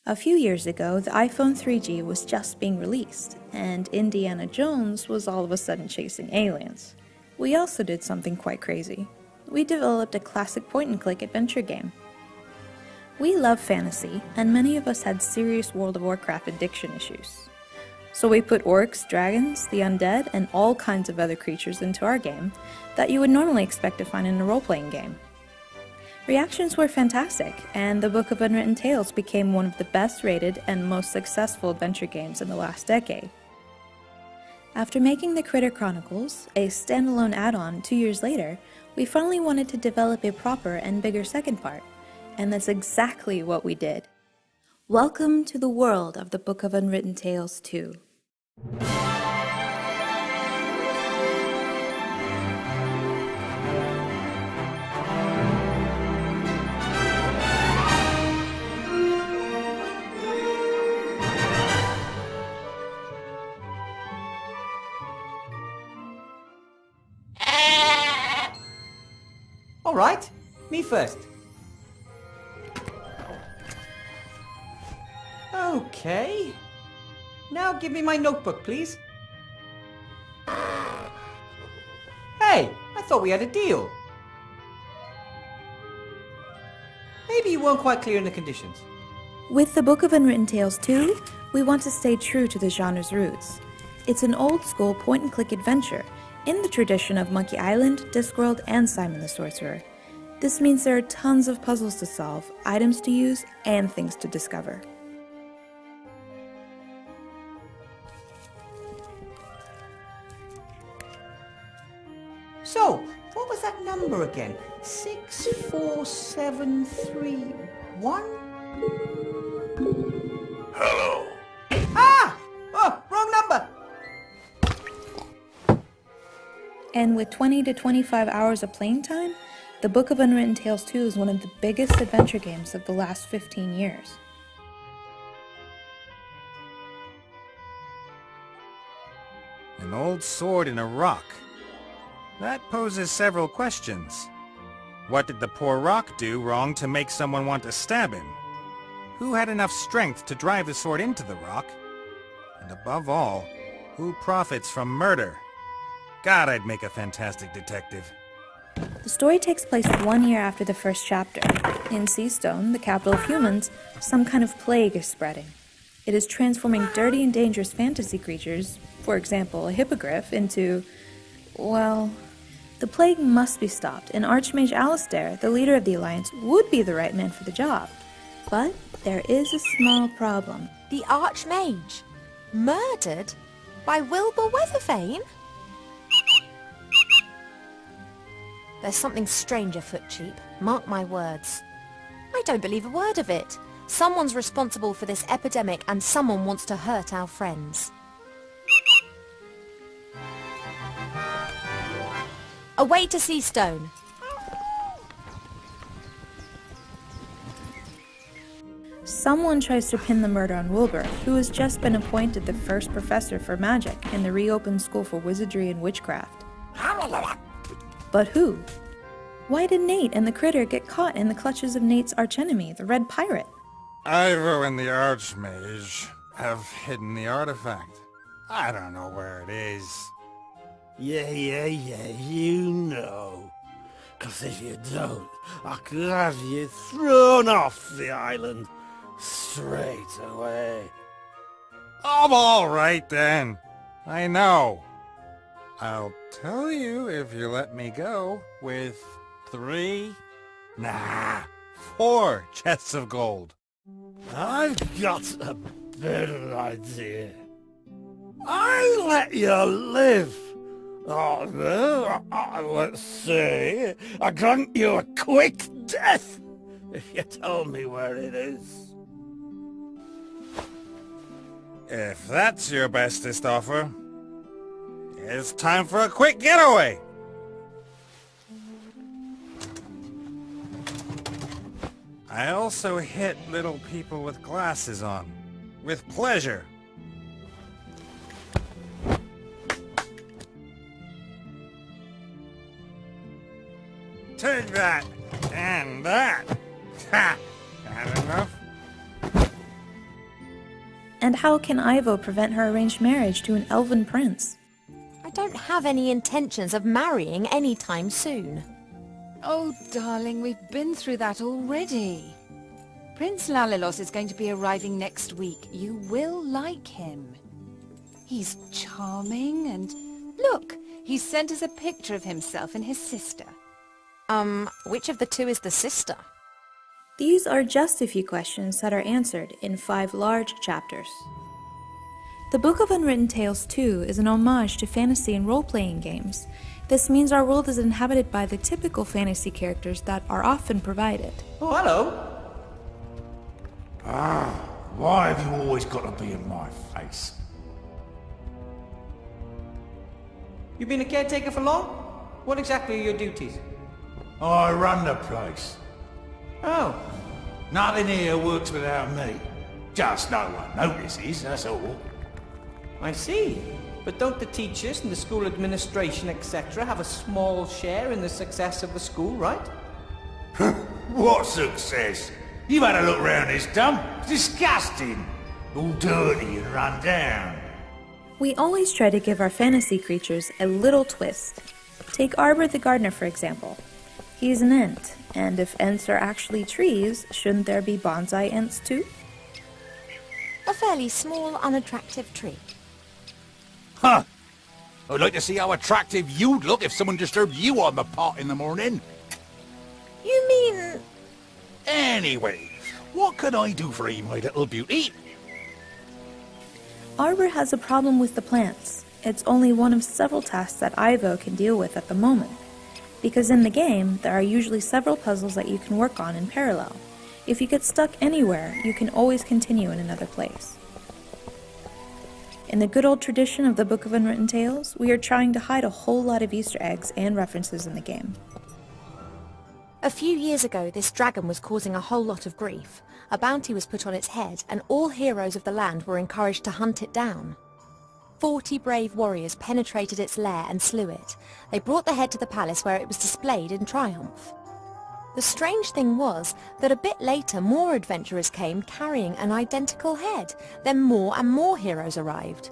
A few years ago, the iPhone 3G was just being released, and Indiana Jones was all of a sudden chasing aliens. We also did something quite crazy. We developed a classic point-and-click adventure game. We love fantasy, and many of us had serious World of Warcraft addiction issues. So we put orcs, dragons, the undead, and all kinds of other creatures into our game that you would normally expect to find in a role-playing game. Reactions were fantastic, and the Book of Unwritten Tales became one of the best-rated and most successful adventure games in the last decade. After making the Critter Chronicles, a standalone add-on 2 years later, we finally wanted to develop a proper and bigger second part, and that's exactly what we did. Welcome to the world of the Book of Unwritten Tales 2. All right, me first. Okay. Now give me my notebook, please. Hey, I thought we had a deal. Maybe you weren't quite clear in the conditions. With the Book of Unwritten Tales 2, we want to stay true to the genre's roots. It's an old-school point-and-click adventure in the tradition of Monkey Island, Discworld, and Simon the Sorcerer. This means there are tons of puzzles to solve, items to use, and things to discover. So, what was that number again? 64731? Hello. Ah! Oh, wrong number! And with 20 to 25 hours of playing time, the Book of Unwritten Tales 2 is one of the biggest adventure games of the last 15 years. An old sword in a rock. That poses several questions. What did the poor rock do wrong to make someone want to stab him? Who had enough strength to drive the sword into the rock? And above all, who profits from murder? God, I'd make a fantastic detective. The story takes place 1 year after the first chapter. In Seastone, the capital of humans, some kind of plague is spreading. It is transforming dirty and dangerous fantasy creatures, for example, a hippogriff, into, well, the plague must be stopped, and Archmage Alistair, the leader of the Alliance, would be the right man for the job. But there is a small problem. The Archmage? Murdered? By Wilbur Weathervane? There's something strange afoot, Cheap. Mark my words. I don't believe a word of it. Someone's responsible for this epidemic and someone wants to hurt our friends. Away to Seastone. Someone tries to pin the murder on Wilbur, who has just been appointed the first professor for magic in the reopened School for Wizardry and Witchcraft. But who? Why did Nate and the Critter get caught in the clutches of Nate's archenemy, the Red Pirate? Ivo and the Archmage have hidden the artifact. I don't know where it is. Yeah, you know. 'Cause if you don't, I could have you thrown off the island straight away. I'm all right then. I know. I'll tell you if you let me go with 4 chests of gold. I've got a better idea. I'll let you live. Oh, no, let's say I grant you a quick death if you tell me where it is. If that's your bestest offer, it's time for a quick getaway. I also hit little people with glasses on, with pleasure. Take that, and that. Ha! Had enough? And how can Ivo prevent her arranged marriage to an elven prince? I don't have any intentions of marrying anytime soon. Oh, darling, we've been through that already. Prince Lalilos is going to be arriving next week. You will like him. He's charming and... Look, he sent us a picture of himself and his sister. Which of the two is the sister? These are just a few questions that are answered in 5 large chapters. The Book of Unwritten Tales 2 is an homage to fantasy and role-playing games. This means our world is inhabited by the typical fantasy characters that are often provided. Oh, hello. Why have you always got to be in my face? You been a caretaker for long? What exactly are your duties? I run the place. Oh, Nothing here works without me. Just no one notices, that's all. I see. But don't the teachers and the school administration, etc., have a small share in the success of the school, right? What success? You've had a look round this dump. It's disgusting. All dirty and run down. We always try to give our fantasy creatures a little twist. Take Arbor the gardener, for example. He's an ant, and if ants are actually trees, shouldn't there be bonsai ants too? A fairly small, unattractive tree. Huh. I'd like to see how attractive you'd look if someone disturbed you on the pot in the morning. You mean... Anyway, what can I do for you, my little beauty? Arbor has a problem with the plants. It's only one of several tasks that Ivo can deal with at the moment. Because in the game, there are usually several puzzles that you can work on in parallel. If you get stuck anywhere, you can always continue in another place. In the good old tradition of the Book of Unwritten Tales, we are trying to hide a whole lot of Easter eggs and references in the game. A few years ago, this dragon was causing a whole lot of grief. A bounty was put on its head, and all heroes of the land were encouraged to hunt it down. 40 brave warriors penetrated its lair and slew it. They brought the head to the palace where it was displayed in triumph. The strange thing was that a bit later more adventurers came carrying an identical head. Then more and more heroes arrived.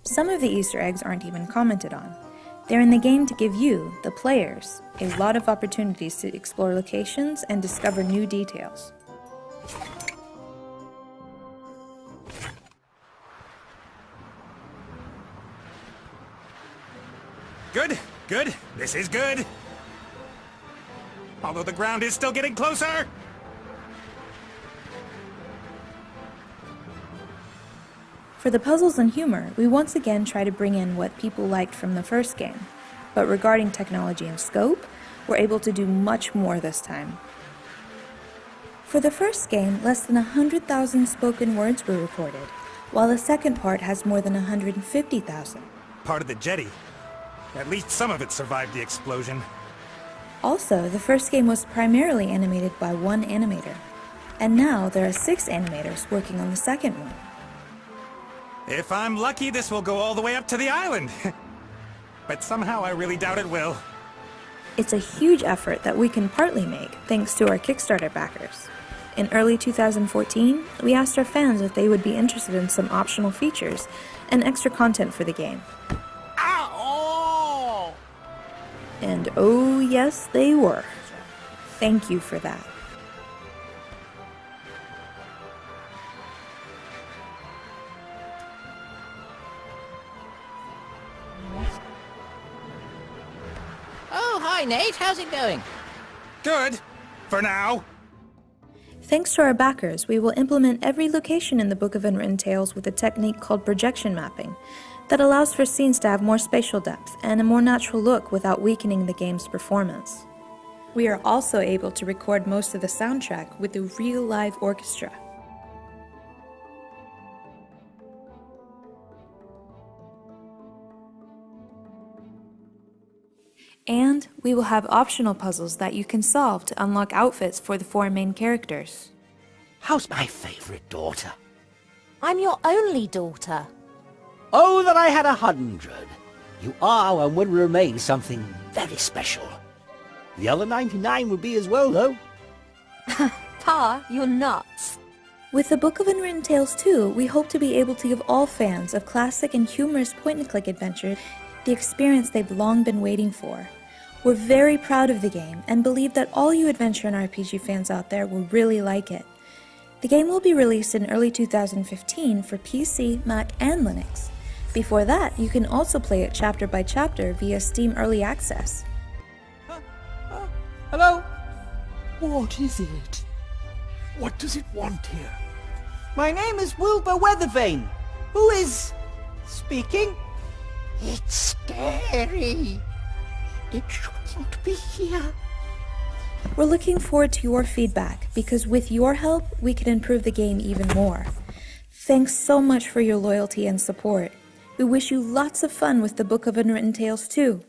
Some of the Easter eggs aren't even commented on. They're in the game to give you, the players, a lot of opportunities to explore locations and discover new details. Good, good. This is good. Although the ground is still getting closer. For the puzzles and humor, we once again try to bring in what people liked from the first game. But regarding technology and scope, we're able to do much more this time. For the first game, less than 100,000 spoken words were recorded, while the second part has more than 150,000. Part of the jetty. At least some of it survived the explosion. Also, the first game was primarily animated by one animator, and now there are 6 animators working on the second one. If I'm lucky, this will go all the way up to the island. But somehow I really doubt it will. It's a huge effort that we can partly make thanks to our Kickstarter backers. In early 2014, we asked our fans if they would be interested in some optional features and extra content for the game. Ow! And oh yes, they were. Thank you for that. Oh, hi Nate, how's it going? Good. For now. Thanks to our backers, we will implement every location in the Book of Unwritten Tales with a technique called projection mapping that allows for scenes to have more spatial depth and a more natural look without weakening the game's performance. We are also able to record most of the soundtrack with a real live orchestra. And we will have optional puzzles that you can solve to unlock outfits for the 4 main characters. How's my favourite daughter? I'm your only daughter. Oh, that I had 100. You are and will remain something very special. The other 99 would be as well, though. Pa, you're nuts. With the Book of Unwritten Tales 2, we hope to be able to give all fans of classic and humorous point-and-click adventure the experience they've long been waiting for. We're very proud of the game and believe that all you adventure and RPG fans out there will really like it. The game will be released in early 2015 for PC, Mac, and Linux. Before that, you can also play it chapter by chapter via Steam Early Access. Hello? What is it? What does it want here? My name is Wilbur Weathervane. Who is... speaking? It's scary. It shouldn't be here. We're looking forward to your feedback, because with your help, we can improve the game even more. Thanks so much for your loyalty and support. We wish you lots of fun with the Book of Unwritten Tales 2.